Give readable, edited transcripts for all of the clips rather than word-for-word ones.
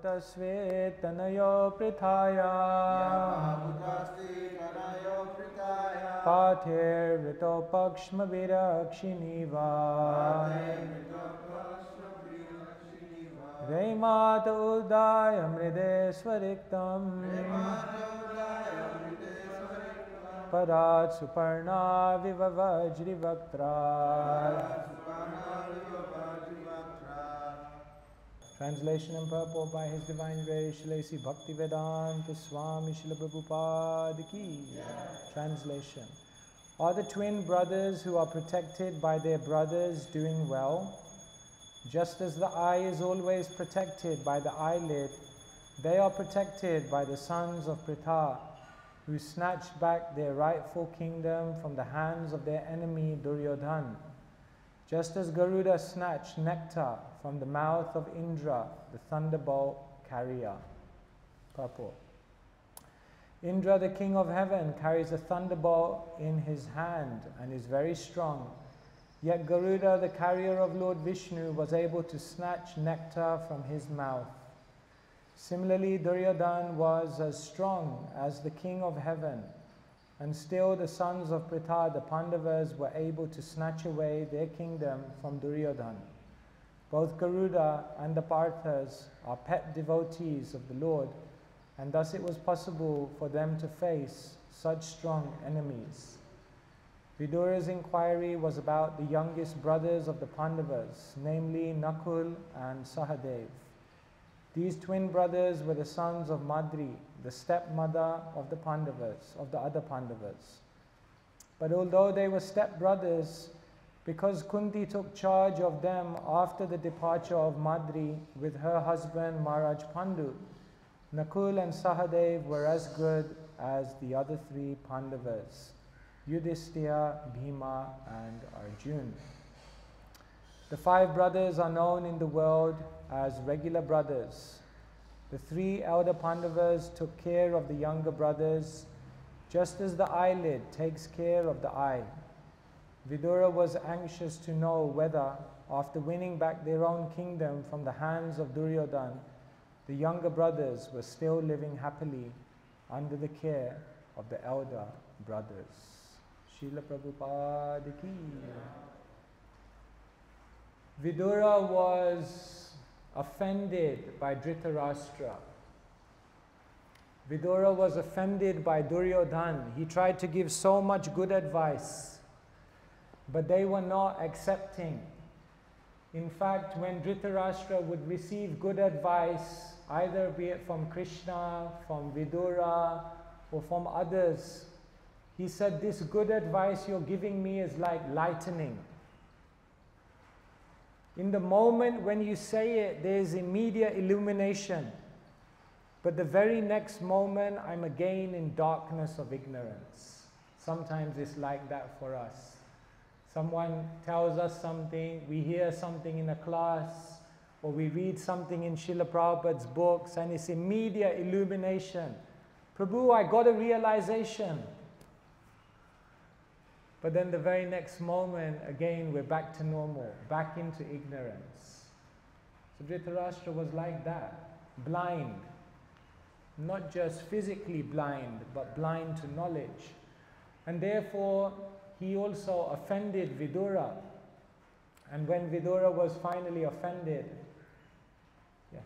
Bhutasve Tanayo Prithaya Pathir Vito Pakshma Virakshiniva Remata Udaya Mride Swariktam Parat Suparna Viva Vajri Vaktra. Translation and purport by His Divine Grace Shrila Bhaktivedanta Swami Srila Prabhupada Ki. Translation. Are the twin brothers who are protected by their brothers doing well? Just as the eye is always protected by the eyelid, they are protected by the sons of Pritha, who snatched back their rightful kingdom from the hands of their enemy Duryodhan. Just as Garuda snatched nectar from the mouth of Indra, the thunderbolt carrier. Purport. Indra, the king of heaven, carries a thunderbolt in his hand and is very strong. Yet Garuda, the carrier of Lord Vishnu, was able to snatch nectar from his mouth. Similarly, Duryodhan was as strong as the king of heaven, and still the sons of Pritha, the Pandavas, were able to snatch away their kingdom from Duryodhan. Both Garuda and the Parthas are pet devotees of the Lord, and thus it was possible for them to face such strong enemies. Vidura's inquiry was about the youngest brothers of the Pandavas, namely Nakul and Sahadev. These twin brothers were the sons of Madri, the stepmother of the Pandavas, of the other Pandavas. But although they were stepbrothers, because Kunti took charge of them after the departure of Madri with her husband Maharaj Pandu, Nakul and Sahadev were as good as the other three Pandavas, Yudhishthira, Bhima and Arjun. The five brothers are known in the world as regular brothers. The three elder Pandavas took care of the younger brothers, just as the eyelid takes care of the eye. Vidura was anxious to know whether, after winning back their own kingdom from the hands of Duryodhan, the younger brothers were still living happily under the care of the elder brothers. Srila Prabhupada Ki. Vidura was offended by Dhritarashtra. Vidura was offended by Duryodhan. He tried to give so much good advice, but they were not accepting. In fact, when Dhritarashtra would receive good advice, either be it from Krishna, from Vidura, or from others, he said, "This good advice you're giving me is like lightning. In the moment when you say it, there's immediate illumination. But the very next moment, I'm again in darkness of ignorance." Sometimes it's like that for us. Someone tells us something, we hear something in a class, or we read something in Srila Prabhupada's books, and it's immediate illumination. Prabhu, I got a realization. But then the very next moment, again, we're back to normal, back into ignorance. So Dhritarashtra was like that, blind. Not just physically blind, but blind to knowledge. And therefore, he also offended Vidura. And when Vidura was finally offended, yes.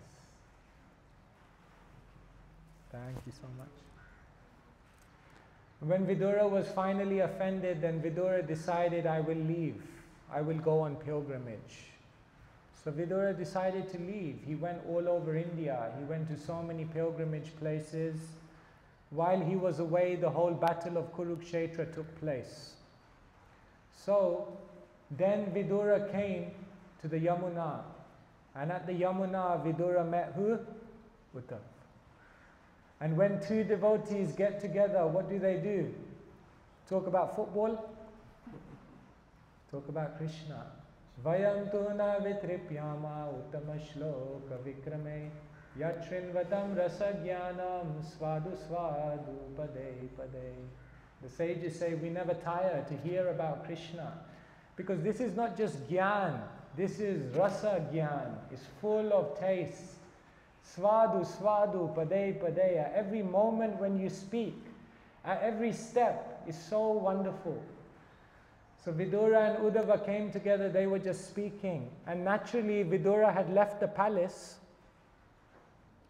Thank you so much. When Vidura was finally offended, then Vidura decided, I will leave. I will go on pilgrimage. So Vidura decided to leave. He went all over India. He went to so many pilgrimage places. While he was away, the whole battle of Kurukshetra took place. So then Vidura came to the Yamuna. And at the Yamuna, Vidura met who? Uddhav. And when two devotees get together, what do? Talk about football? Talk about Krishna. Svayam tu na vitripyama uttama shloka vikrame yatrinvatam rasagyanam svadu svadu pade pade. The sages say we never tire to hear about Krishna, because this is not just gyan, this is rasa gyan. It's full of taste. Svadu, svadu, pade, padeya. Every moment when you speak, at every step is so wonderful. So Vidura and Uddhava came together, they were just speaking. And naturally, Vidura had left the palace.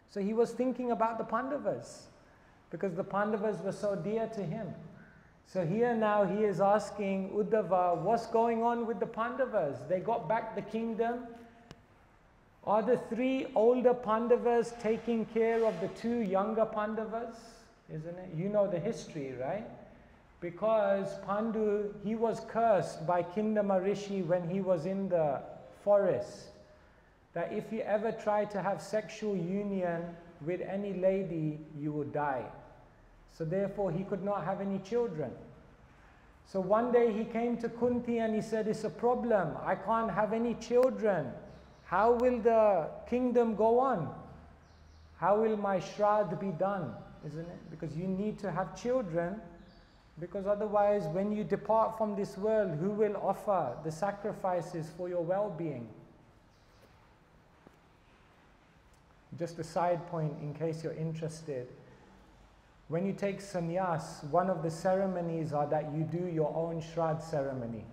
So he was thinking about the Pandavas, because the Pandavas were so dear to him. So here now he is asking Uddhava, what's going on with the Pandavas? They got back the kingdom. Are the 3 older Pandavas taking care of the 2 younger Pandavas? Isn't it? You know the history, right? Because Pandu, he was cursed by Kinda Rishi when he was in the forest, that if you ever try to have sexual union with any lady, you will die. So therefore he could not have any children. So one day he came to Kunti and he said, it's a problem, I can't have any children. How will the kingdom go on? How will my Shraddha be done? Isn't it? Because you need to have children, because otherwise when you depart from this world, who will offer the sacrifices for your well-being? Just a side point in case you're interested. When you take sannyas, one of the ceremonies are that you do your own Shraddha ceremony.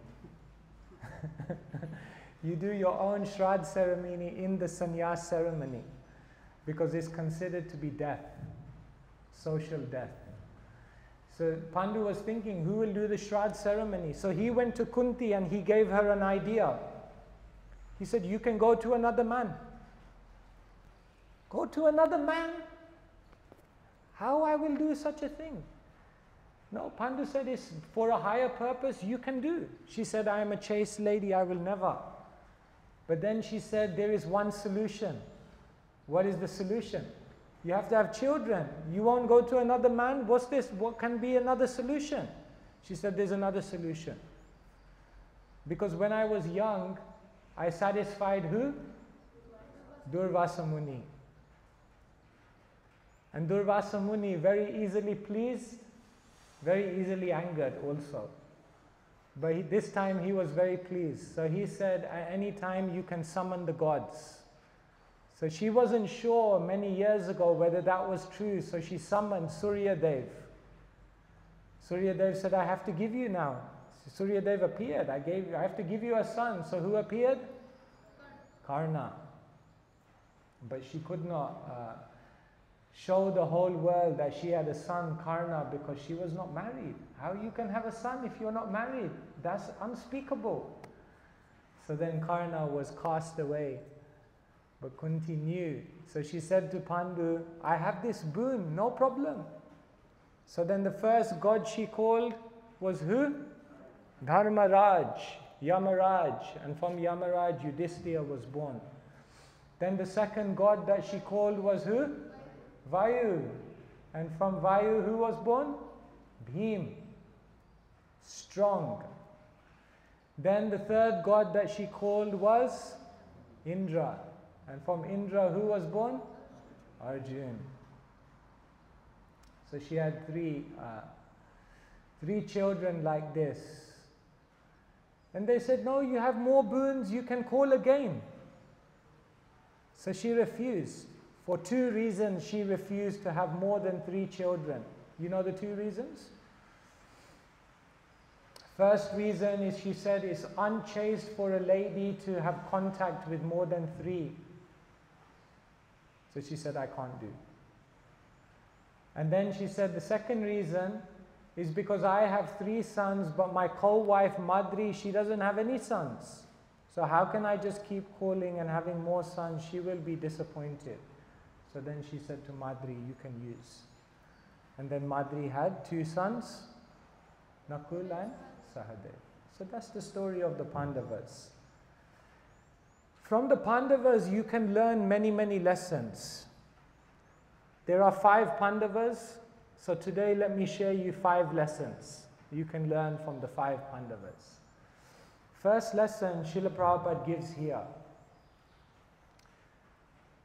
You do your own Shraddha ceremony in the sannyas ceremony, because it's considered to be death, social death. So Pandu was thinking, who will do the Shraddha ceremony? So he went to Kunti and he gave her an idea. He said, you can go to another man. Go to another man? How I will do such a thing? No, Pandu said, it's for a higher purpose, you can do. She said, I am a chaste lady, I will never. But then she said, there is one solution. What is the solution? You have to have children. You won't go to another man? What's this? What can be another solution? She said, there's another solution. Because when I was young, I satisfied who? Durvasa Muni. And Durvasa Muni, very easily pleased, very easily angered also. But this time he was very pleased. So he said, at any time you can summon the gods. So she wasn't sure many years ago whether that was true. So she summoned Surya Dev. Surya Dev said, I have to give you now. Surya Dev appeared. I have to give you a son. So who appeared? Karna. But she could not show the whole world that she had a son, Karna, because she was not married. How you can have a son if you're not married? That's unspeakable. So then Karna was cast away. But Kunti knew. So she said to Pandu, I have this boon, no problem. So then the first god she called was who? Dharmaraj, Yamaraj. And from Yamaraj, Yudhishthira was born. Then the second god that she called was who? Vayu. And from Vayu, who was born? Bhim. Strong. Then the third god that she called was Indra. And from Indra, who was born? Arjun. So she had three children like this. And they said, no, you have more boons, you can call again. So she refused. For 2 reasons she refused to have more than 3 children. You know the 2 reasons? First reason is, she said, it's unchaste for a lady to have contact with more than 3. So she said, I can't do. And then she said, the second reason is because I have 3 sons, but my co-wife Madri, she doesn't have any sons. So how can I just keep calling and having more sons? She will be disappointed. So then she said to Madri, you can use. And then Madri had 2 sons, Nakul and Sahadev. So that's the story of the Pandavas. From the Pandavas, you can learn many, many lessons. There are 5 Pandavas. So today, let me share you 5 lessons you can learn from the 5 Pandavas. First lesson, Srila Prabhupada gives here.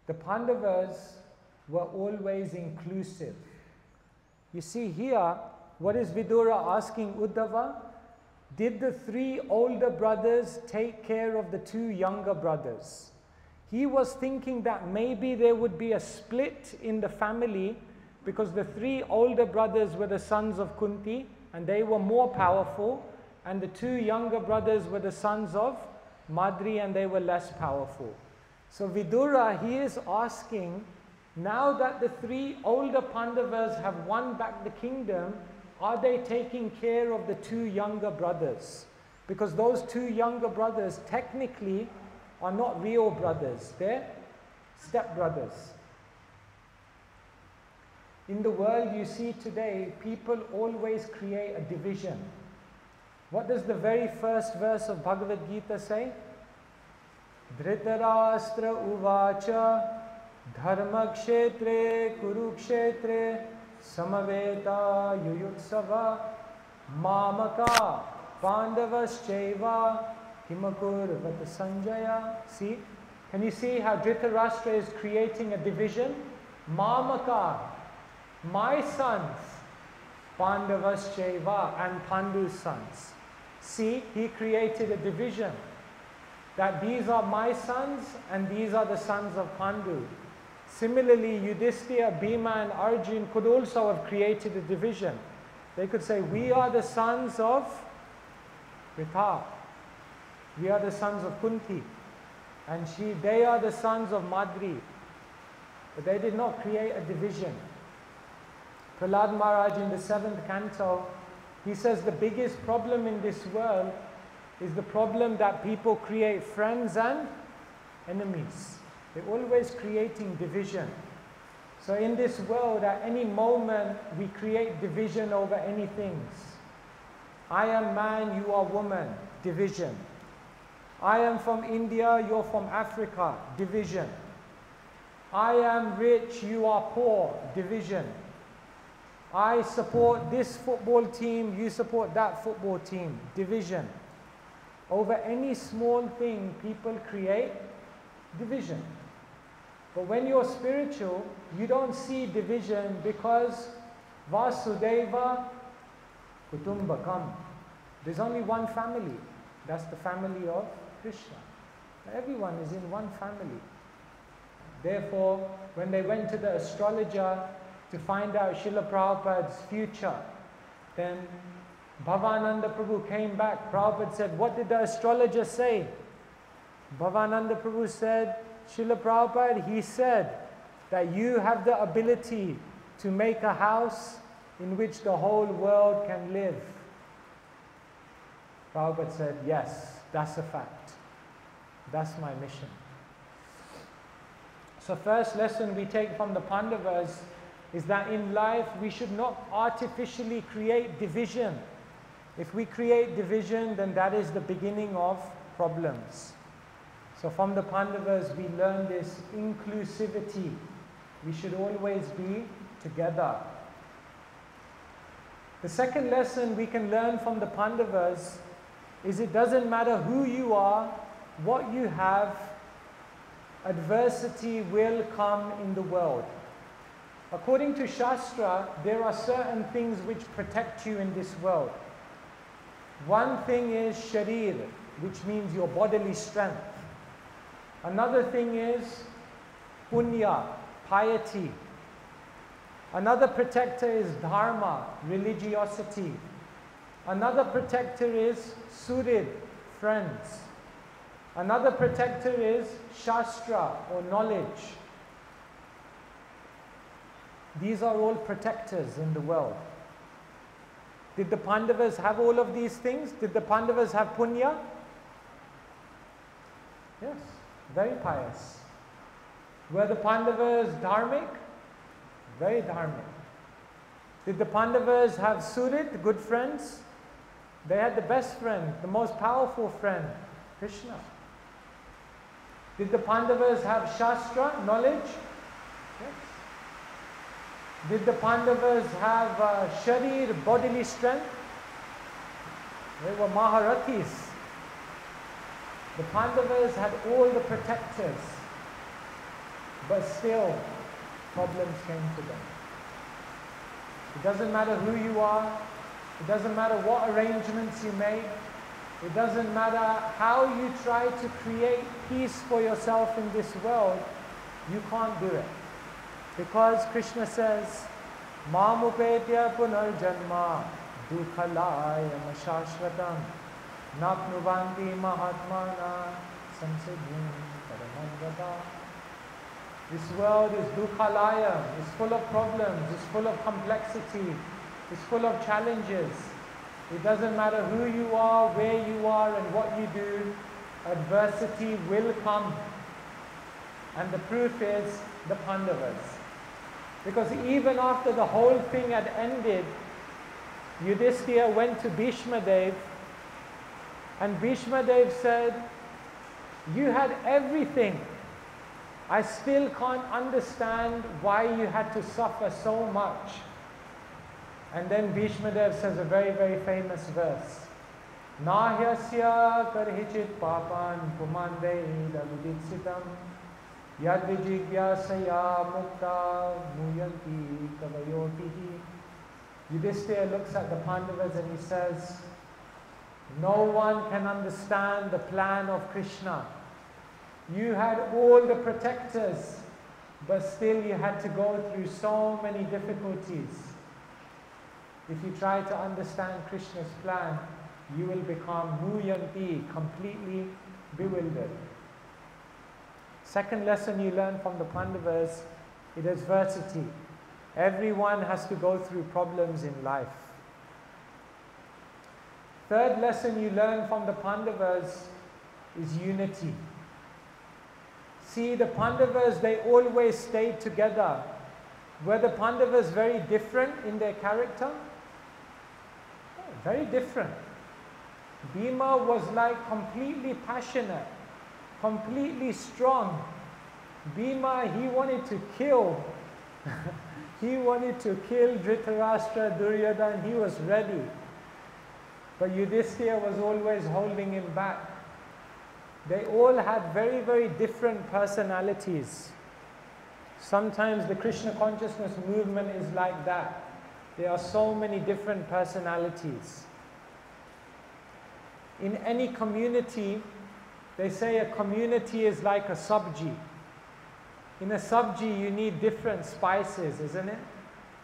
The Pandavas were always inclusive. You see here, what is Vidura asking Uddhava? Did the 3 older brothers take care of the 2 younger brothers? he was thinking that maybe there would be a split in the family because the 3 older brothers were the sons of Kunti and they were more powerful, and the 2 younger brothers were the sons of Madri and they were less powerful. So Vidura, he is asking, now that the 3 older Pandavas have won back the kingdom, are they taking care of the 2 younger brothers? Because those 2 younger brothers technically are not real brothers, they're stepbrothers. In the world you see today, people always create a division. What does the very first verse of Bhagavad Gita say? Dhritarashtra uvacha dharmakshetre kurukshetre samaveta yuyutsava mamaka pandavascheva himakurvata sanjaya. See? Can you see how Dhritarashtra is creating a division? Mamaka, my sons, Pandavascheva, and Pandu's sons. See, he created a division. That these are my sons and these are the sons of Pandu. Similarly, Yudhishthira, Bhima and Arjun could also have created a division. They could say, we are the sons of Pritha. We are the sons of Kunti. And they are the sons of Madri. But they did not create a division. Prahlad Maharaj in the 7th canto, he says the biggest problem in this world is the problem that people create friends and enemies. They're always creating division. So in this world, at any moment, we create division over any things. I am man, you are woman, division. I am from India, you're from Africa, division. I am rich, you are poor, division. I support this football team, you support that football team, division. Over any small thing, people create division. But when you're spiritual, you don't see division because Vasudeva Kutumbakam. There's only one family. That's the family of Krishna. Everyone is in one family. Therefore, when they went to the astrologer to find out Srila Prabhupada's future, then Bhavananda Prabhu came back. Prabhupada said, what did the astrologer say? Bhavananda Prabhu said, Srila Prabhupada, he said that you have the ability to make a house in which the whole world can live. Prabhupada said, yes, that's a fact. That's my mission. So first lesson we take from the Pandavas is that in life we should not artificially create division. If we create division, then that is the beginning of problems. So from the Pandavas we learn this inclusivity. We should always be together. The second lesson we can learn from the Pandavas is it doesn't matter who you are, what you have, adversity will come in the world. According to Shastra, there are certain things which protect you in this world. One thing is sharir, which means your bodily strength. Another thing is punya, piety. Another protector is dharma, religiosity. Another protector is surid, friends. Another protector is shastra, or knowledge. These are all protectors in the world. Did the Pandavas have all of these things? Did the Pandavas have punya? Yes, very pious. Were the Pandavas dharmic? Very dharmic. Did the Pandavas have surit, good friends? They had the best friend, the most powerful friend, Krishna. Did the Pandavas have shastra, knowledge? Yes. Did the Pandavas have sharir, bodily strength? They were Maharathis. The Pandavas had all the protectors, but still problems came to them. It doesn't matter who you are, it doesn't matter what arrangements you make, It doesn't matter how you try to create peace for yourself in this world, you can't do it. Because Krishna says, Mamupetya punarjanma dukhalaya mashashvatam napnuvanti mahatmana samsiddhim paramangata. This world is dukhalaya, it's full of problems, it's full of complexity, it's full of challenges. It doesn't matter who you are, where you are, and what you do, adversity will come. And the proof is the Pandavas. Because even after the whole thing had ended, Yudhishthira went to Bhishma Dev, and Bhishma Dev said, you had everything. I still can't understand why you had to suffer so much. And then Bhishma Dev says a very, very famous verse. Nahyasya karhichit papan pumandeda viditsitam yadvijigyasaya mukta muyanti kavayotihi. Yudhishthira looks at the Pandavas and he says, no one can understand the plan of Krishna. You had all the protectors, but still you had to go through so many difficulties. If you try to understand Krishna's plan, you will become muyanti, completely bewildered. Second lesson you learn from the Pandavas is adversity. Everyone has to go through problems in life. Third lesson you learn from the Pandavas is unity. See, the Pandavas, they always stayed together. Were the Pandavas very different in their character? Very different. Bhima was like completely passionate, completely strong. Bhima, he wanted to kill. He wanted to kill Dhritarashtra, Duryodhana, he was ready. But Yudhishthira was always holding him back. They all had very, very different personalities. Sometimes the Krishna consciousness movement is like that. There are so many different personalities. In any community, they say a community is like a sabji. In a sabji, you need different spices, isn't it?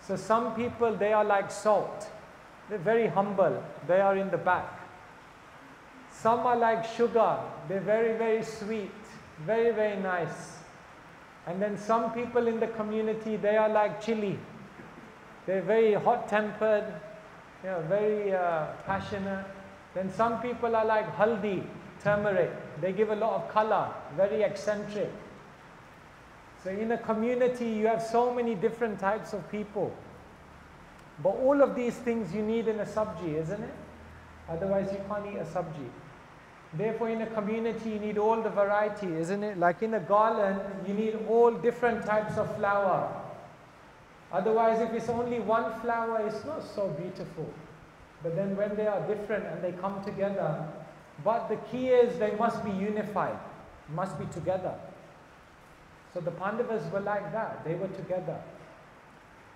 So some people, they are like salt. They're very humble. They are in the back. Some are like sugar. They're very, very sweet. Very, very nice. And then some people in the community, they are like chili. They're very hot-tempered, very passionate. Then some people are like haldi, turmeric. They give a lot of color, very eccentric. So in a community, you have so many different types of people. But all of these things you need in a sabji, isn't it? Otherwise you can't eat a sabji. Therefore in a community, you need all the variety, isn't it? Like in a garland, you need all different types of flower. Otherwise, if it's only one flower, it's not so beautiful. But then when they are different and they come together, but the key is they must be unified, must be together. So the Pandavas were like that, they were together.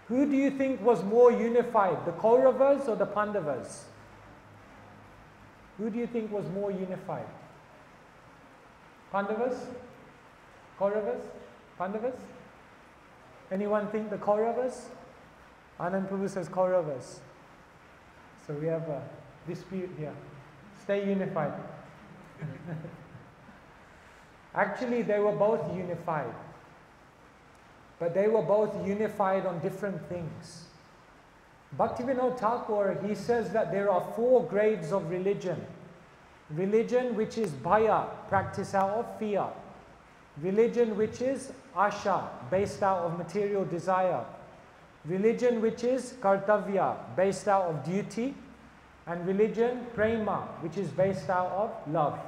Who do you think was more unified, the Kauravas or the Pandavas? Who do you think was more unified? Pandavas? Kauravas? Pandavas? Anyone think the Kauravas? Anand Prabhu says Kauravas. So we have a dispute here. Stay unified. Actually, they were both unified. But they were both unified on different things. Bhaktivinoda Thakur, he says that there are 4 grades of religion. Religion which is bhaya, practice out of fear. Religion which is asha, based out of material desire. Religion which is kartavya, based out of duty. And religion, prema, which is based out of love.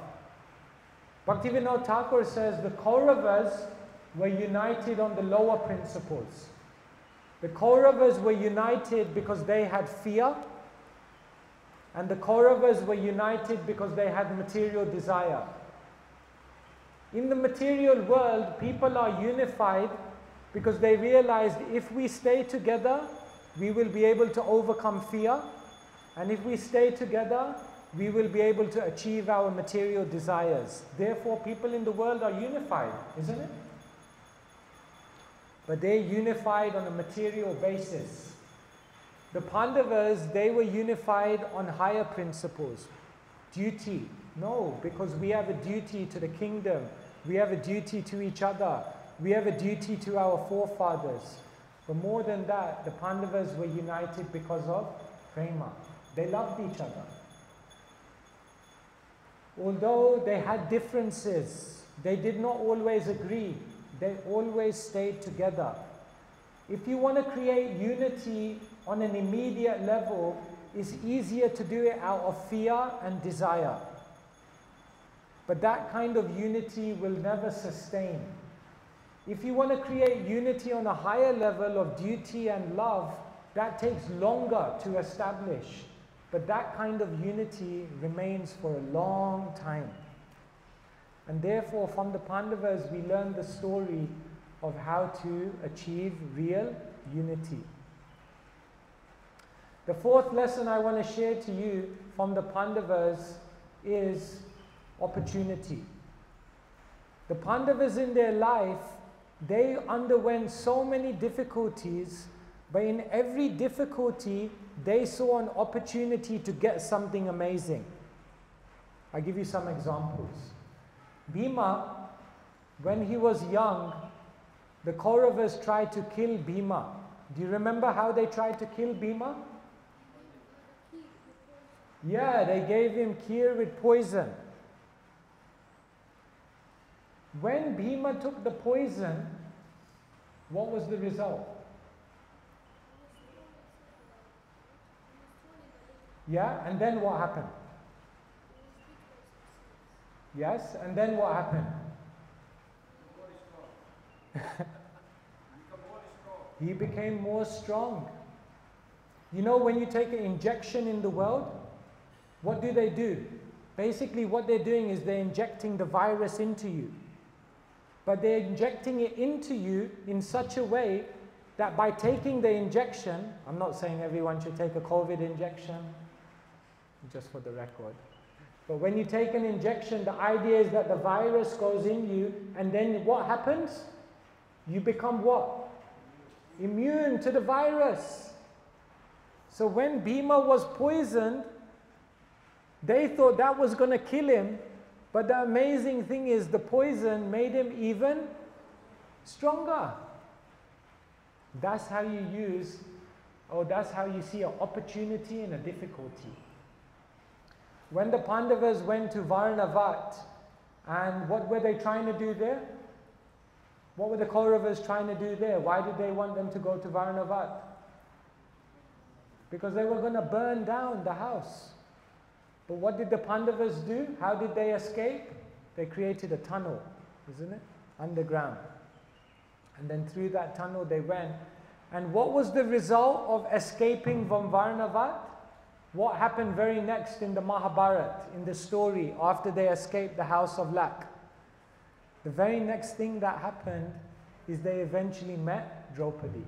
Bhaktivinoda Thakur says the Kauravas were united on the lower principles. The Kauravas were united because they had fear, and the Kauravas were united because they had material desire. In the material world, people are unified because they realized if we stay together, we will be able to overcome fear, and if we stay together, we will be able to achieve our material desires. Therefore, people in the world are unified, isn't it? But they're unified on a material basis. The Pandavas, they were unified on higher principles. Duty. No, because we have a duty to the kingdom. We have a duty to each other. We have a duty to our forefathers. But more than that, the Pandavas were united because of prema. They loved each other. Although they had differences, they did not always agree. They always stayed together. If you want to create unity on an immediate level, it's easier to do it out of fear and desire. But that kind of unity will never sustain. If you want to create unity on a higher level of duty and love, that takes longer to establish. But that kind of unity remains for a long time. And therefore, from the Pandavas, we learn the story of how to achieve real unity. The fourth lesson I want to share to you from the Pandavas is opportunity. The Pandavas in their life, they underwent so many difficulties, but in every difficulty, they saw an opportunity to get something amazing. I'll give you some examples. Bhima, when he was young, the Kauravas tried to kill Bhima. Do you remember how they tried to kill Bhima? Yeah, they gave him kheer with poison. When Bhima took the poison, what was the result? Yeah, and then what happened? Yes, and then what happened? He became more strong. You know, when you take an injection in the world, what do? Basically, what they're doing is they're injecting the virus into you. But they're injecting it into you in such a way that by taking the injection, I'm not saying everyone should take a COVID injection, just for the record. But when you take an injection, the idea is that the virus goes in you, and then what happens? You become what? Immune to the virus. So when Bhima was poisoned, they thought that was going to kill him, but the amazing thing is the poison made him even stronger. That's how you use, or that's how you see an opportunity in a difficulty. When the Pandavas went to Varnavat, and what were they trying to do there? What were the Kauravas trying to do there? Why did they want them to go to Varnavat? Because they were going to burn down the house. But what did the Pandavas do? How did they escape? They created a tunnel, isn't it? Underground. And then through that tunnel they went. And what was the result of escaping from Varnavat? What happened very next in the Mahabharata, in the story, after they escaped the house of Lak? The very next thing that happened is they eventually met Draupadi.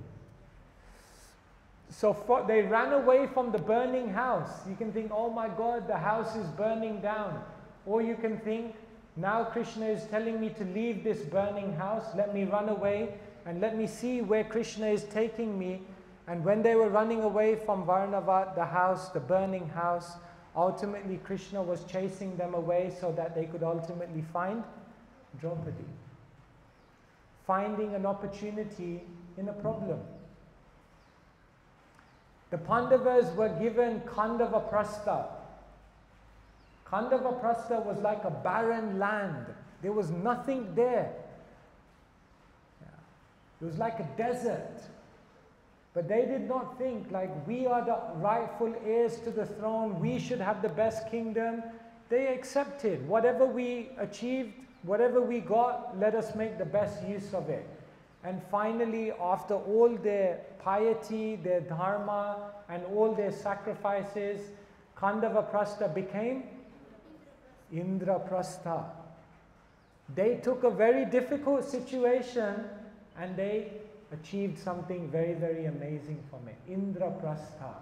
So they ran away from the burning house. You can think, oh my God, the house is burning down. Or you can think, now Krishna is telling me to leave this burning house. Let me run away and let me see where Krishna is taking me. And when they were running away from Varnavat, the house, the burning house, ultimately Krishna was chasing them away so that they could ultimately find Draupadi. Finding an opportunity in a problem. The Pandavas were given Khandava Prastha. Khandava Prastha was like a barren land. There was nothing there. It was like a desert. But they did not think like we are the rightful heirs to the throne, we should have the best kingdom. They accepted whatever we achieved, whatever we got, let us make the best use of it. And finally, after all their piety, their dharma, and all their sacrifices, Khandava Prastha became Indraprastha. They took a very difficult situation and they achieved something very, very amazing from it. Indraprastha.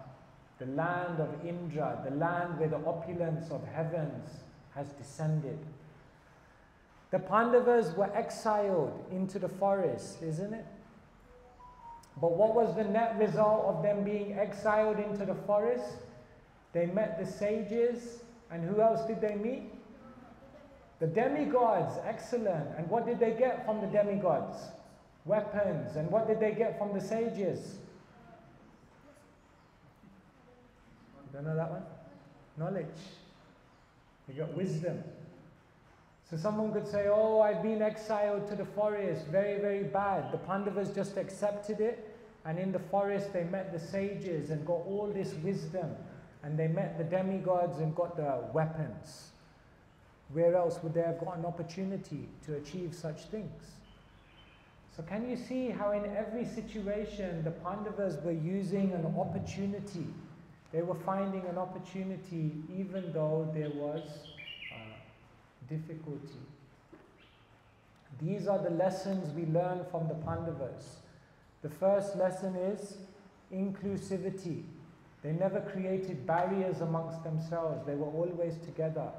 the land of Indra, the land where the opulence of heavens has descended. The Pandavas were exiled into the forest, isn't it? But what was the net result of them being exiled into the forest? They met the sages, and who else did they meet? The demigods. Excellent. And what did they get from the demigods? Weapons. And what did they get from the sages? You don't know that one? Knowledge. They got wisdom. So someone could say, oh, I've been exiled to the forest, very, very bad. The Pandavas just accepted it, and in the forest they met the sages and got all this wisdom, and they met the demigods and got the weapons. Where else would they have got an opportunity to achieve such things? So can you see how in every situation the Pandavas were using an opportunity? They were finding an opportunity even though there was difficulty. These are the lessons we learn from the Pandavas. The first lesson is inclusivity. They never created barriers amongst themselves. They were always together.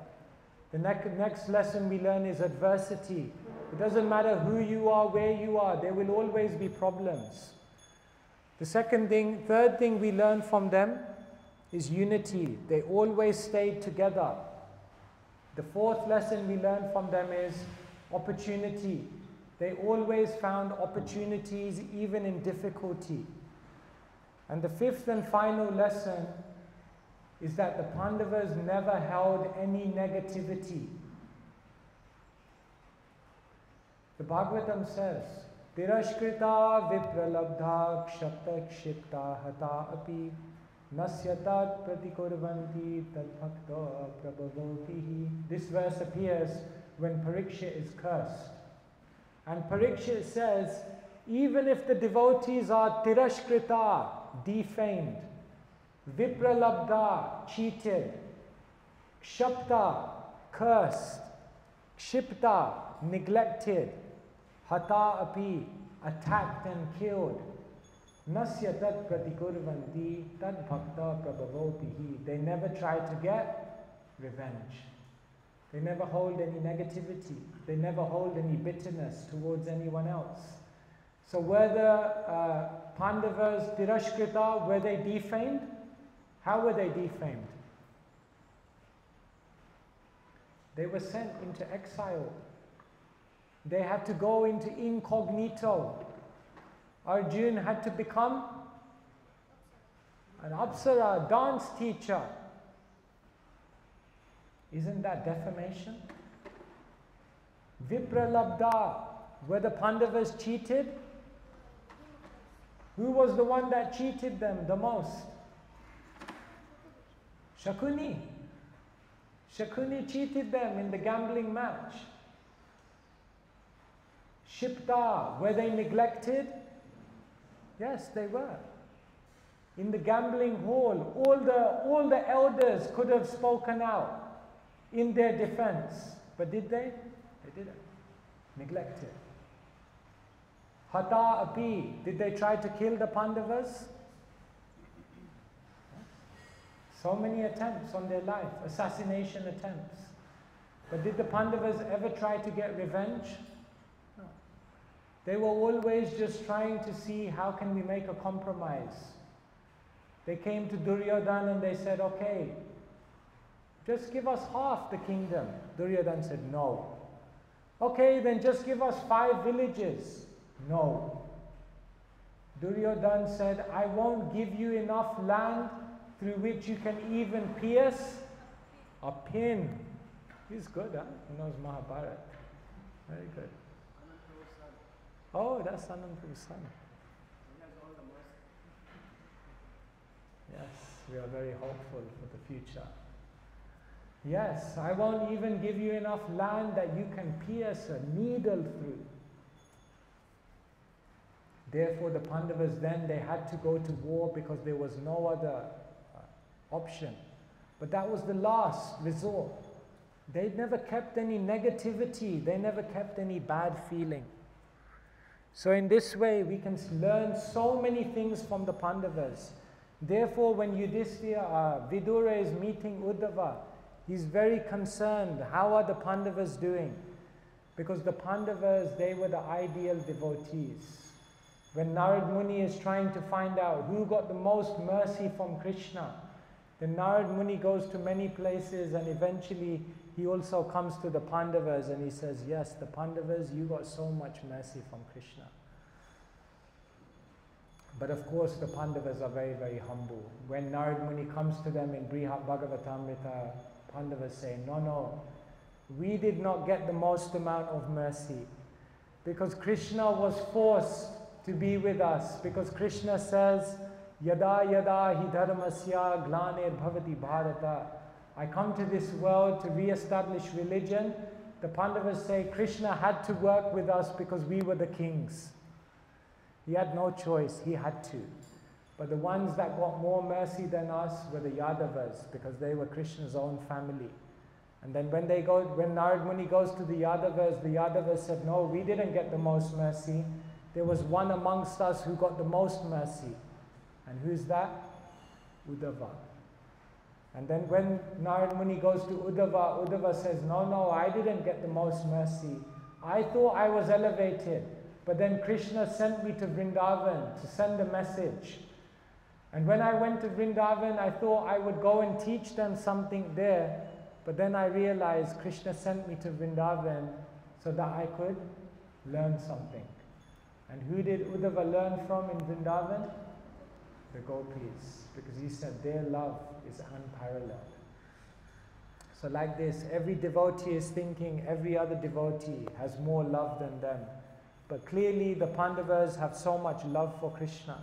The next lesson we learn is adversity. It doesn't matter who you are, where you are, there will always be problems. The third thing we learn from them is unity. They always stayed together. The fourth lesson we learn from them is opportunity. They always found opportunities even in difficulty. And the fifth and final lesson is that the Pandavas never held any negativity. The Bhagavatam says, Tirashkrita vipralabdha kshapta kshipta hata api nasyatat pratikurvanti tadbhakta prabhavotihi. This verse appears when Parikshit is cursed. And Parikshit says, even if the devotees are tirashkrita, defamed, vipralabdha, cheated, kshapta, cursed, kshipta, neglected, hata api, attacked and killed, nasya tat pratikurvanti tad bhakta prabhavotihi. They never try to get revenge. They never hold any negativity. They never hold any bitterness towards anyone else. So were the Pandavas tirashkrita, were they defamed? How were they defamed? They were sent into exile. They had to go into incognito. Arjuna had to become an apsara, dance teacher. Isn't that defamation? Vipralabdha, were the Pandavas cheated? Who was the one that cheated them the most? Shakuni. Shakuni cheated them in the gambling match. Shipta, were they neglected? Yes, they were. In the gambling hall, all the elders could have spoken out in their defense. But did they? They didn't. Neglected. Hata api, did they try to kill the Pandavas? So many attempts on their life, assassination attempts. But did the Pandavas ever try to get revenge? No. They were always just trying to see how can we make a compromise. They came to Duryodhana and they said, okay, just give us half the kingdom. Duryodhana said, no. Okay, then just give us 5 villages. No. Duryodhana said, I won't give you enough land through which you can even pierce a pin. He's good, huh? He knows Mahabharata. Very good. Oh, that's Anandaprabhu's son. Yes, we are very hopeful for the future. Yes, I won't even give you enough land that you can pierce a needle through. Therefore, the Pandavas then, they had to go to war because there was no other option. But that was the last resort. They never kept any negativity. They never kept any bad feeling. So in this way, we can learn so many things from the Pandavas. Therefore, when Vidura is meeting Uddhava, he's very concerned. How are the Pandavas doing? Because the Pandavas, they were the ideal devotees. When Narad Muni is trying to find out who got the most mercy from Krishna, then Narad Muni goes to many places, and eventually he also comes to the Pandavas and he says, yes, the Pandavas, you got so much mercy from Krishna. But of course the Pandavas are very, very humble. When Narad Muni comes to them in Bhagavatamrita, Pandavas say, no, we did not get the most amount of mercy, because Krishna was forced to be with us, because Krishna says, Yada yada hi dharmasya glanir bhavati bharata. I come to this world to re-establish religion. The Pandavas say Krishna had to work with us because we were the kings. He had no choice, he had to. But the ones that got more mercy than us were the Yadavas, because they were Krishna's own family. And then when Narad Muni goes to the Yadavas said, no, we didn't get the most mercy. There was one amongst us who got the most mercy. And who's that? Uddhava. And then when Narad Muni goes to Uddhava, Uddhava says, no, I didn't get the most mercy. I thought I was elevated, but then Krishna sent me to Vrindavan to send a message. And when I went to Vrindavan, I thought I would go and teach them something there, but then I realized Krishna sent me to Vrindavan so that I could learn something. And who did Uddhava learn from in Vrindavan? The gopis, because he said their love is unparalleled. So like this, every devotee is thinking every other devotee has more love than them. But clearly the Pandavas have so much love for Krishna.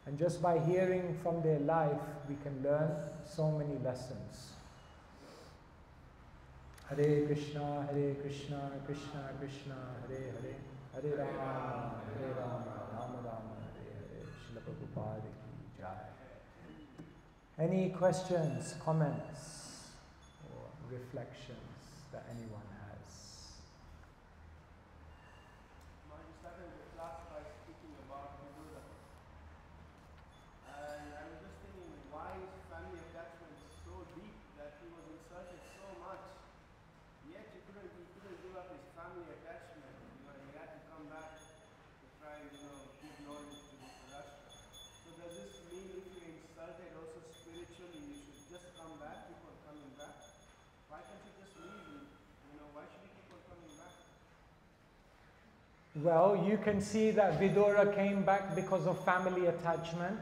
And just by hearing from their life, we can learn so many lessons. Hare Krishna, Krishna Krishna, Hare Hare, Hare Rama, Rama Rama, Hare Hare. Srila Prabhupada ki jai. Any questions, comments, or reflections that anyone has? Maharaj started the class by speaking about Vidura. And I was just thinking, why is family attachment so deep that he was insulted so much? Yet he couldn't give up his family attachment. He had to come back to try and give knowledge to Dhritarashtra. So does this mean if you're insulted also spiritually, you should just come back, keep on coming back? Why can't you just leave? Why should you keep on coming back? Well, you can see that Vidura came back because of family attachment,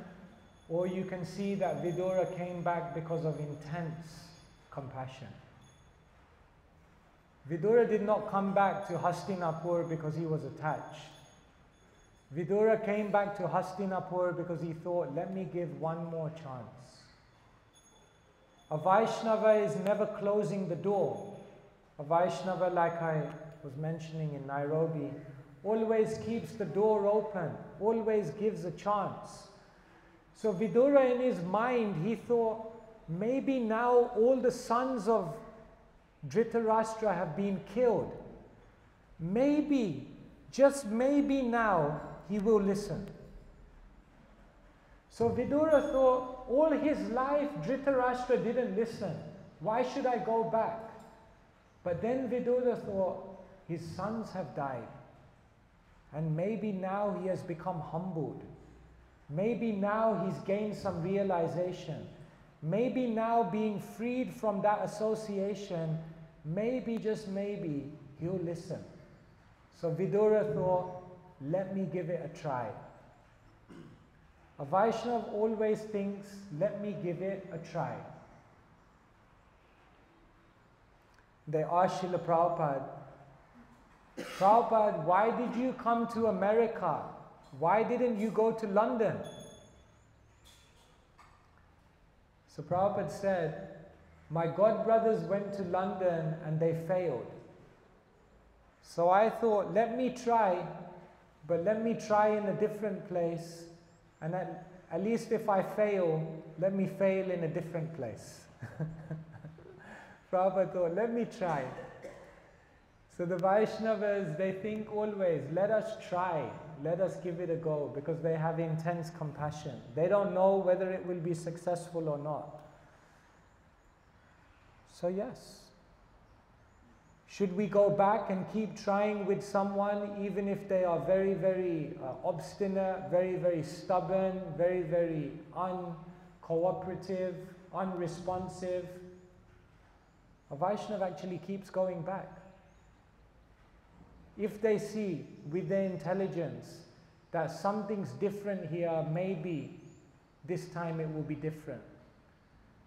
or you can see that Vidura came back because of intense compassion. Vidura did not come back to Hastinapur because he was attached. Vidura came back to Hastinapur because he thought, let me give one more chance. A Vaishnava is never closing the door. A Vaishnava, like I was mentioning in Nairobi, always keeps the door open, always gives a chance. So Vidura, in his mind, he thought, maybe now all the sons of Dhritarashtra have been killed. Maybe, just maybe now, he will listen. So Vidura thought, all his life Dhritarashtra didn't listen. Why should I go back? But then Vidura thought, his sons have died. And maybe now he has become humbled. Maybe now he's gained some realization. Maybe now being freed from that association, maybe, just maybe, he'll listen. So Vidura thought, let me give it a try. A Vaishnava always thinks, let me give it a try. They asked Srila Prabhupada, Prabhupada, why did you come to America? Why didn't you go to London? So Prabhupada said, my godbrothers went to London and they failed. So I thought, let me try, but let me try in a different place, and at least if I fail, let me fail in a different place. Prabhupada thought, let me try. So the Vaishnavas, they think always, let us try. let us give it a go, because they have intense compassion. They don't know whether it will be successful or not. So yes. Should we go back and keep trying with someone even if they are very, very obstinate, very, very stubborn, very, very uncooperative, unresponsive? A Vaishnava actually keeps going back. If they see with their intelligence that something's different here, maybe this time it will be different.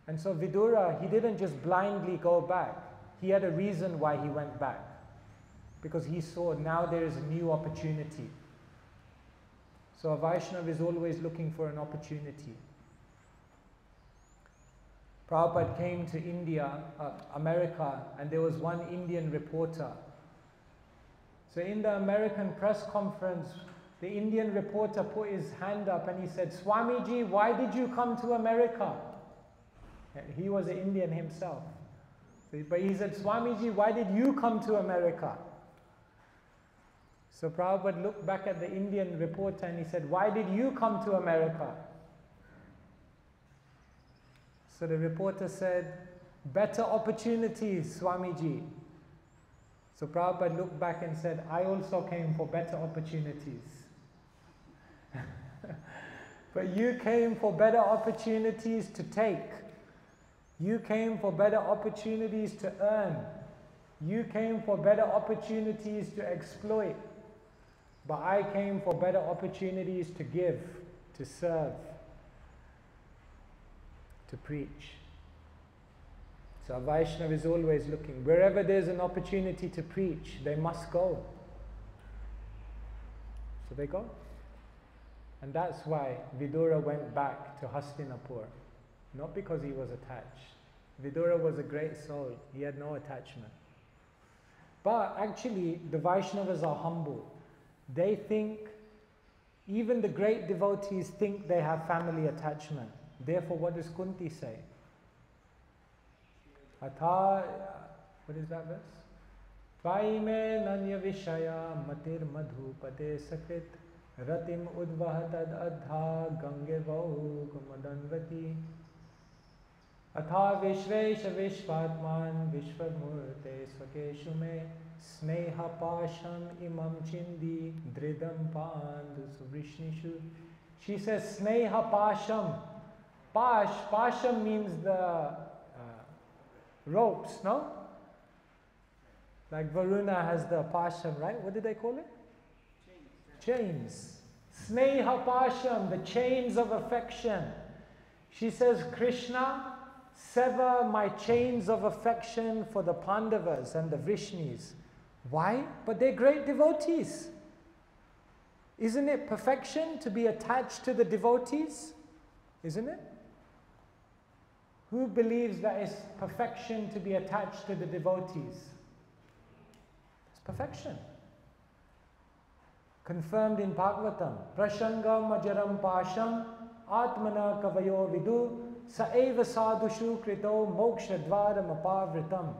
And so Vidura, he didn't just blindly go back. He had a reason why he went back. Because he saw now there is a new opportunity. So a Vaishnava is always looking for an opportunity. Prabhupada came to America, and there was one Indian reporter. So in the American press conference, the Indian reporter put his hand up and he said, "Swamiji, why did you come to America?" He was an Indian himself. But he said, "Swamiji, why did you come to America?" So Prabhupada looked back at the Indian reporter and he said, "Why did you come to America?" So the reporter said, "Better opportunities, Swamiji." So Prabhupada looked back and said, "I also came for better opportunities." But you came for better opportunities to take. You came for better opportunities to earn. You came for better opportunities to exploit. But I came for better opportunities to give, to serve, to preach. So a Vaishnava is always looking. Wherever there's an opportunity to preach, they must go. So they go. And that's why Vidura went back to Hastinapur. Not because he was attached. Vidura was a great soul. He had no attachment. But actually, the Vaishnavas are humble. They think, even the great devotees think they have family attachment. Therefore, what does Kunti say? What is that verse? Vaime nanya vishaya matir madhu pate sakrit ratim udvahatad adha gange vahu kumadanvati atha vishvesha vishvatman vishvamurte svakeshu me sneha pasham imam chindi dridam pandu suvrishnishu. She says sneha pasham. Pasham means the ropes, no? Like Varuna has the pasham, right? What did they call it? Chains. Sneha pasham, the chains of affection. She says, Krishna, sever my chains of affection for the Pandavas and the Vrishnis. Why? But they're great devotees. Isn't it perfection to be attached to the devotees? Isn't it? Who believes that it's perfection to be attached to the devotees? It's perfection. Confirmed in Bhagavatam. Prashangam ajaram pasham atmana kavayo vidu saeva sadhushu krito moksha dvaram apavritam.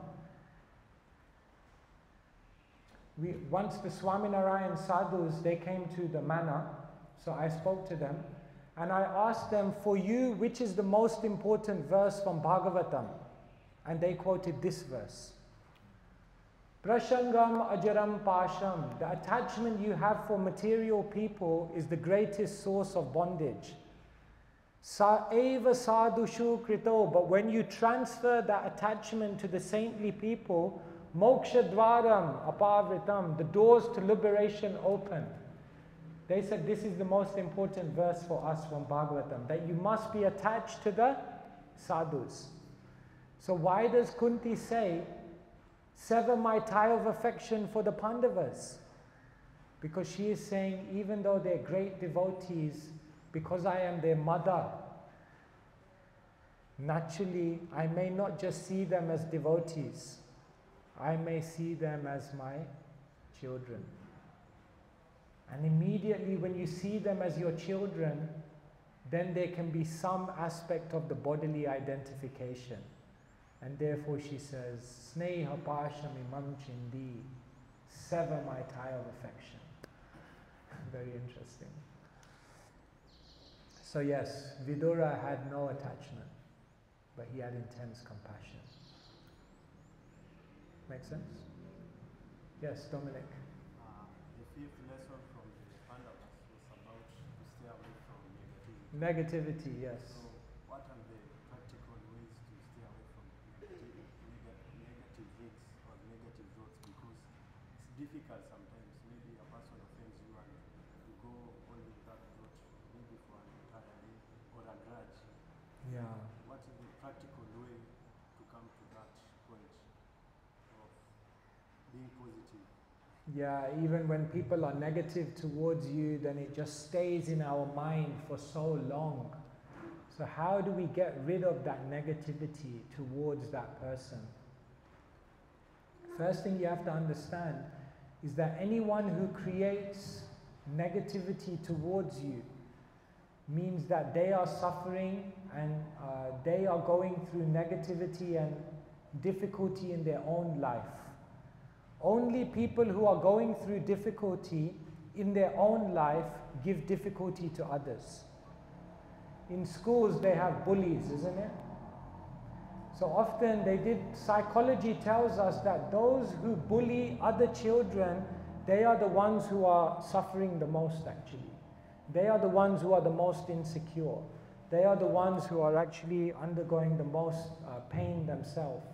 Once the Swaminarayan sadhus, they came to the manor, so I spoke to them. And I asked them, for you, which is the most important verse from Bhagavatam? And they quoted this verse. Prashangam ajaram pasham. The attachment you have for material people is the greatest source of bondage. Saeva sadhushu krito. But when you transfer that attachment to the saintly people, moksha dvaram apavritam. The doors to liberation open. They said this is the most important verse for us from Bhagavatam, that you must be attached to the sadhus. So why does Kunti say, sever my tie of affection for the Pandavas? Because she is saying, even though they're great devotees, because I am their mother, naturally I may not just see them as devotees, I may see them as my children. And immediately when you see them as your children, then there can be some aspect of the bodily identification. And therefore she says, Sneha pasham imam chindi, sever my tie of affection. Very interesting. So yes, Vidura had no attachment, but he had intense compassion. Make sense? Yes, Dominic. The fifth lesson from the Pandavas was about to stay away from negativity. Negativity, yes. So, what are the practical ways to stay away from negative hits or negative thoughts? Because it's difficult sometimes. Maybe a person offends you and you go on with that thought, maybe for an entire day or a grudge. Yeah. What is the practical way to come to that point of being positive? Yeah, even when people are negative towards you, then it just stays in our mind for so long. So how do we get rid of that negativity towards that person? First thing you have to understand is that anyone who creates negativity towards you means that they are suffering and they are going through negativity and difficulty in their own life. Only people who are going through difficulty in their own life give difficulty to others. In schools they have bullies, isn't it? So often psychology tells us that those who bully other children, they are the ones who are suffering the most actually. They are the ones who are the most insecure. They are the ones who are actually undergoing the most pain themselves.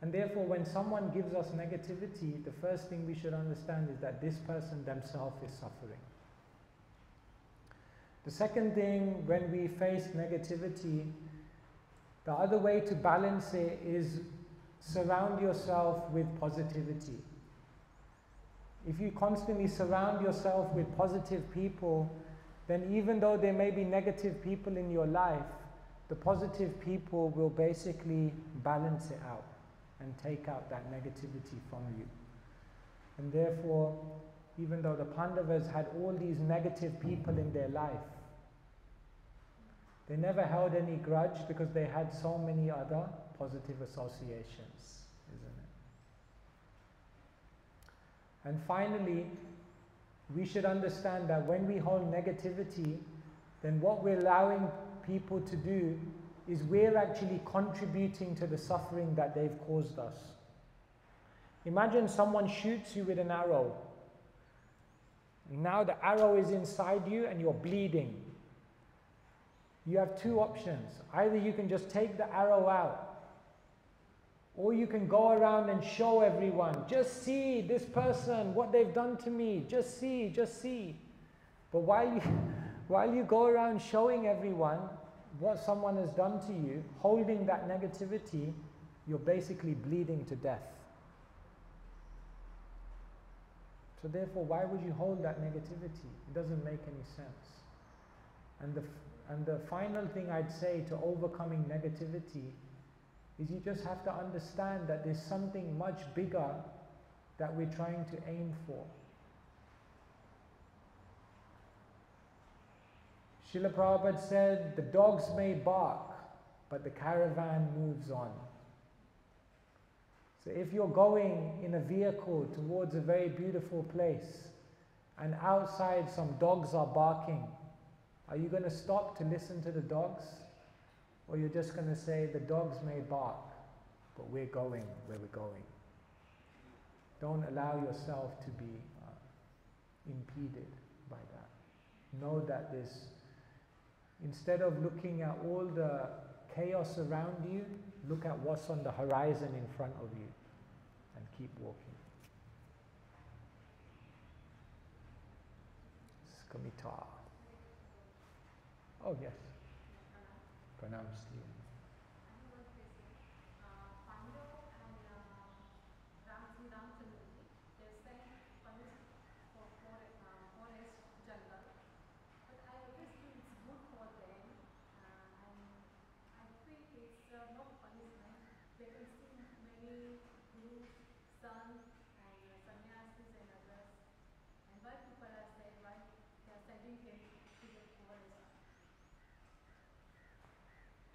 And therefore, when someone gives us negativity, the first thing we should understand is that this person themselves is suffering. The second thing, when we face negativity, the other way to balance it is surround yourself with positivity. If you constantly surround yourself with positive people, then even though there may be negative people in your life, the positive people will basically balance it out and take out that negativity from you. And therefore, even though the Pandavas had all these negative people in their life, they never held any grudge because they had so many other positive associations, isn't it? And finally, we should understand that when we hold negativity, then what we're allowing people to do is we're actually contributing to the suffering that they've caused us. Imagine someone shoots you with an arrow. Now the arrow is inside you and you're bleeding. You have two options. Either you can just take the arrow out, or you can go around and show everyone, just see this person, what they've done to me, just see, just see. But while you go around showing everyone what someone has done to you, holding that negativity, you're basically bleeding to death. So therefore, why would you hold that negativity? It doesn't make any sense. And the final thing I'd say to overcoming negativity is you just have to understand that there's something much bigger that we're trying to aim for. Srila Prabhupada said, the dogs may bark, but the caravan moves on. So if you're going in a vehicle towards a very beautiful place and outside some dogs are barking, are you going to stop to listen to the dogs? Or you're just going to say, the dogs may bark, but we're going where we're going. Don't allow yourself to be impeded by that. Know that instead of looking at all the chaos around you, look at what's on the horizon in front of you and keep walking. Skamita. Oh yes. Pronounced you.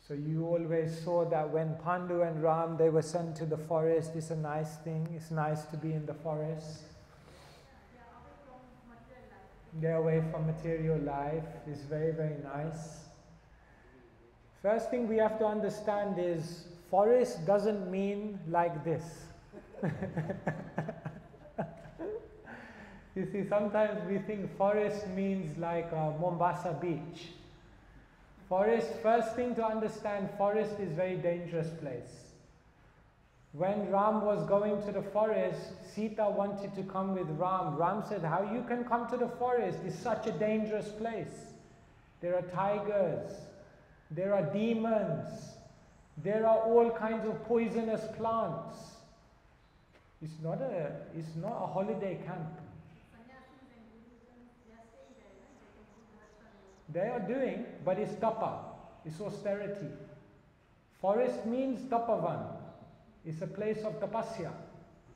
So you always saw that when Pandu and Ram, they were sent to the forest, it's a nice thing, it's nice to be in the forest. get away from material life is very, very nice. First thing we have to understand is forest doesn't mean like this. You see, sometimes we think forest means like Mombasa beach. Forest, first thing to understand, forest is a very dangerous place. When Ram was going to the forest, Sita wanted to come with Ram. Ram said, how you can come to the forest? It's such a dangerous place. There are tigers, there are demons, there are all kinds of poisonous plants. It's not a holiday camp. They are doing, but it's tapa, it's austerity. Forest means tapavan. It's a place of tapasya.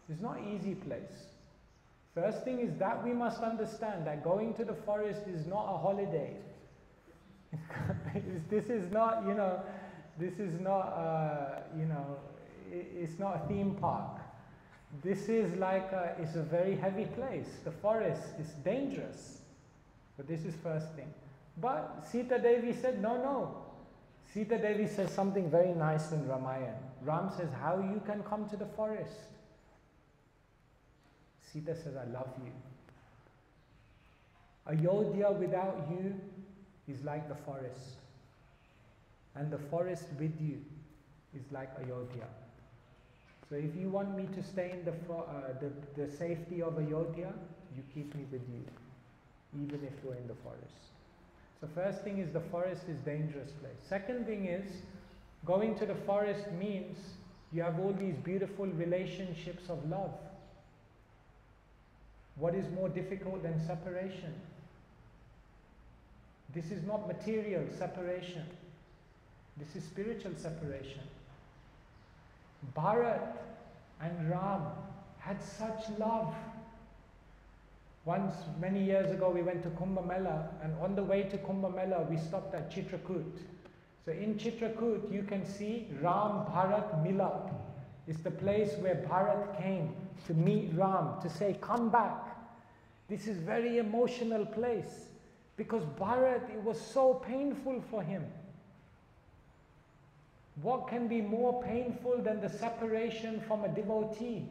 It's not an easy place. First thing is that we must understand that going to the forest is not a holiday. This is not, it's not a theme park. This is like, it's a very heavy place. The forest is dangerous. But this is first thing. But Sita Devi said, no. Sita Devi says something very nice in Ramayana. Ram says, how you can come to the forest? Sita says, I love you. Ayodhya without you is like the forest. And the forest with you is like Ayodhya. So if you want me to stay in the safety of Ayodhya, you keep me with you, even if you're in the forest. So first thing is the forest is a dangerous place. Second thing is, going to the forest means you have all these beautiful relationships of love. What is more difficult than separation? This is not material separation. This is spiritual separation. Bharat and Ram had such love. Once, many years ago, we went to Kumbh Mela, and on the way to Kumbh Mela, we stopped at Chitrakoot. So in Chitrakoot, you can see Ram Bharat Milap. It's the place where Bharat came to meet Ram, to say, come back. This is very emotional place, because Bharat, it was so painful for him. What can be more painful than the separation from a devotee?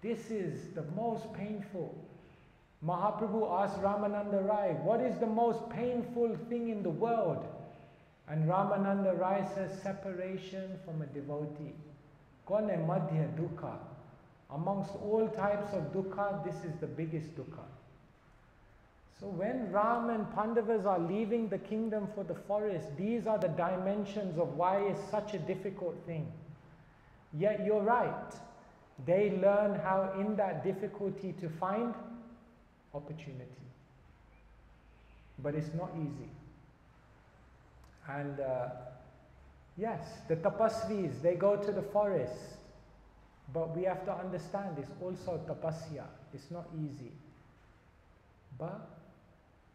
This is the most painful. Mahaprabhu asked Ramananda Rai, what is the most painful thing in the world? And Ramananda Rai says, separation from a devotee. Kone madhya dukkha. Amongst all types of dukkha, this is the biggest dukkha. So when Ram and Pandavas are leaving the kingdom for the forest, these are the dimensions of why it's such a difficult thing. Yet you're right. They learn how in that difficulty to find opportunity. But it's not easy. And yes, the tapasvis, they go to the forest. But we have to understand it's also tapasya. It's not easy. But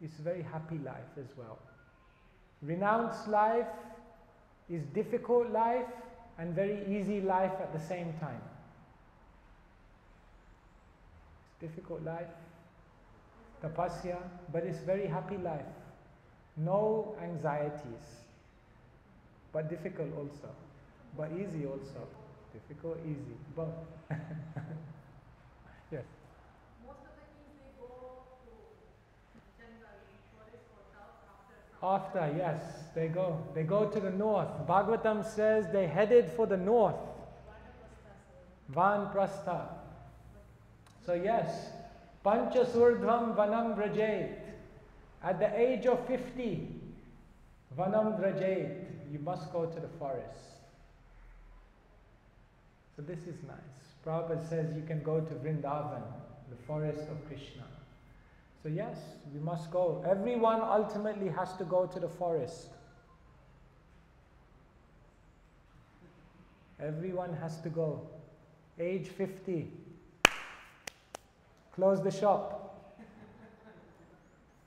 it's a very happy life as well. Renounced life is difficult life and very easy life at the same time. It's difficult life, tapasya, but it's very happy life. No anxieties, but difficult also, but easy also. Difficult, easy, both. Yes. Most of the kings, they go to jungle, forest for south After, yes, they go to the north. Bhagavatam says they headed for the north. Vanprastha. So yes, Panchasurdhvam Vanam Vrajet. At the age of 50, Vanam Vrajet, you must go to the forest. So this is nice. Prabhupada says you can go to Vrindavan, the forest of Krishna. So yes, we must go. Everyone ultimately has to go to the forest. Everyone has to go. Age 50. Close the shop.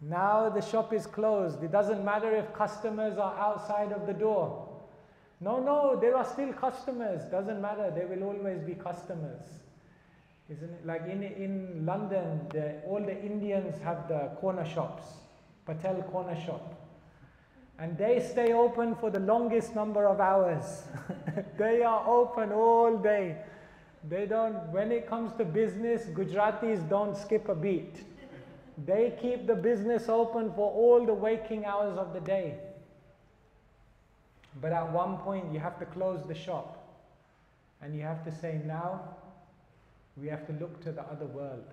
Now the shop is closed. It doesn't matter if customers are outside of the door. No, there are still customers. Doesn't matter. There will always be customers. isn't it? Like in London, all the Indians have the corner shops, Patel corner shop. And they stay open for the longest number of hours. They are open all day. They don't, when it comes to business, Gujaratis don't skip a beat. They keep the business open for all the waking hours of the day. But at one point you have to close the shop. And you have to say, now we have to look to the other world.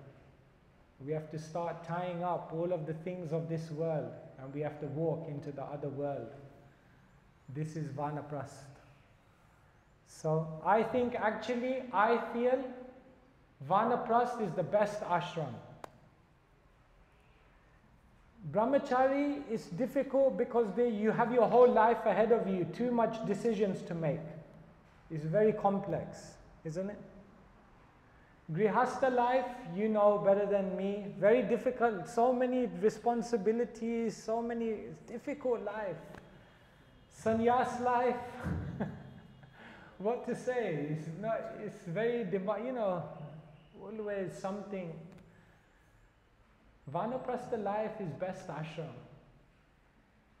We have to start tying up all of the things of this world, and we have to walk into the other world. This is Vanaprast. So I think actually, I feel Vanaprast is the best ashram. Brahmachari is difficult because you have your whole life ahead of you, too much decisions to make. It's very complex, isn't it? Grihastha life, you know better than me, very difficult, so many responsibilities, so many, difficult life. Sannyas life, what to say, it's very, always something. Vanaprastha life is best ashram.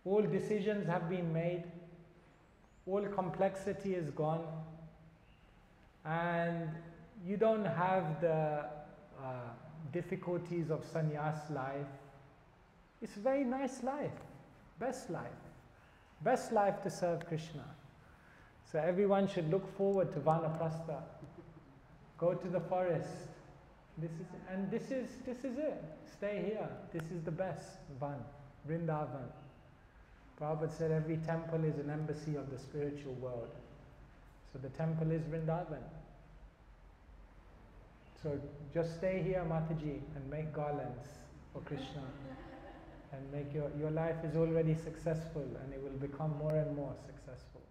All decisions have been made, all complexity is gone, and you don't have the difficulties of sannyas life. It's a very nice life, best life to serve Krishna. So everyone should look forward to Vanaprastha. Go to the forest. This is it. Stay here. This is the best. Vrindavan. Prabhupada said every temple is an embassy of the spiritual world. So the temple is Vrindavan. So just stay here, Mataji, and make garlands for Krishna. And make your life is already successful, and it will become more and more successful.